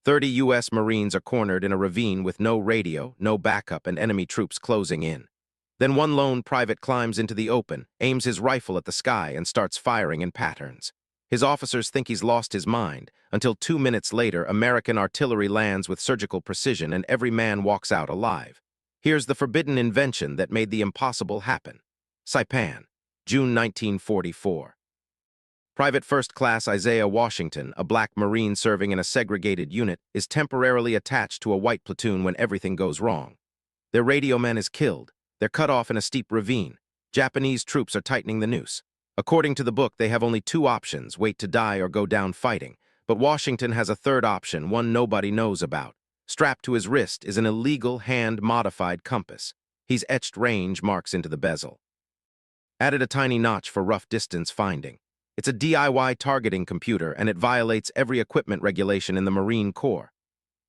30 U.S. Marines are cornered in a ravine with no radio, no backup, and enemy troops closing in. Then one lone private climbs into the open, aims his rifle at the sky, and starts firing in patterns. His officers think he's lost his mind, until 2 minutes later, American artillery lands with surgical precision and every man walks out alive. Here's the forbidden invention that made the impossible happen. Saipan, June 1944. Private First Class Isaiah Washington, a black Marine serving in a segregated unit, is temporarily attached to a white platoon when everything goes wrong. Their radio man is killed. They're cut off in a steep ravine. Japanese troops are tightening the noose. According to the book, they have only two options: wait to die or go down fighting. But Washington has a third option, one nobody knows about. Strapped to his wrist is an illegal hand-modified compass. He's etched range marks into the bezel. Added a tiny notch for rough distance finding. It's a DIY targeting computer, and it violates every equipment regulation in the Marine Corps.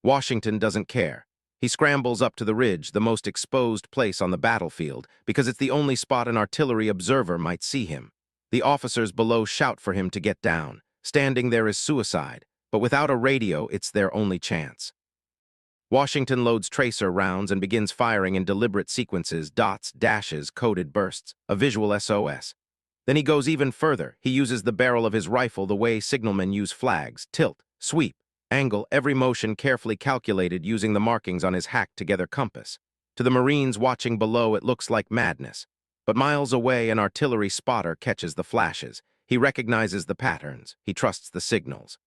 Washington doesn't care. He scrambles up to the ridge, the most exposed place on the battlefield, because it's the only spot an artillery observer might see him. The officers below shout for him to get down. Standing there is suicide, but without a radio, it's their only chance. Washington loads tracer rounds and begins firing in deliberate sequences: dots, dashes, coded bursts, a visual SOS. Then he goes even further. He uses the barrel of his rifle the way signalmen use flags: tilt, sweep, angle, every motion carefully calculated using the markings on his hacked-together compass. To the Marines watching below, it looks like madness. But miles away, an artillery spotter catches the flashes. He recognizes the patterns. He trusts the signals.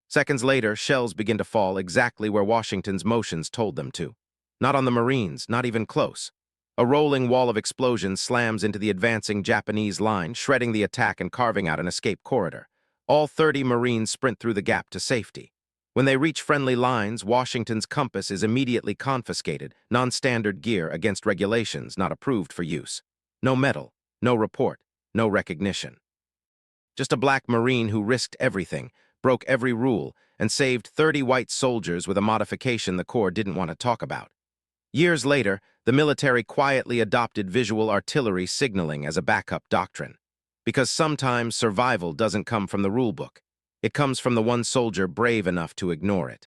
Seconds later, shells begin to fall exactly where Washington's motions told them to. Not on the Marines, not even close. A rolling wall of explosions slams into the advancing Japanese line, shredding the attack and carving out an escape corridor. All 30 Marines sprint through the gap to safety. When they reach friendly lines, Washington's compass is immediately confiscated, non-standard gear against regulations not approved for use. No medal, no report, no recognition. Just a black Marine who risked everything, broke every rule, and saved 30 white soldiers with a modification the Corps didn't want to talk about. Years later, the military quietly adopted visual artillery signaling as a backup doctrine. Because sometimes survival doesn't come from the rulebook. It comes from the one soldier brave enough to ignore it.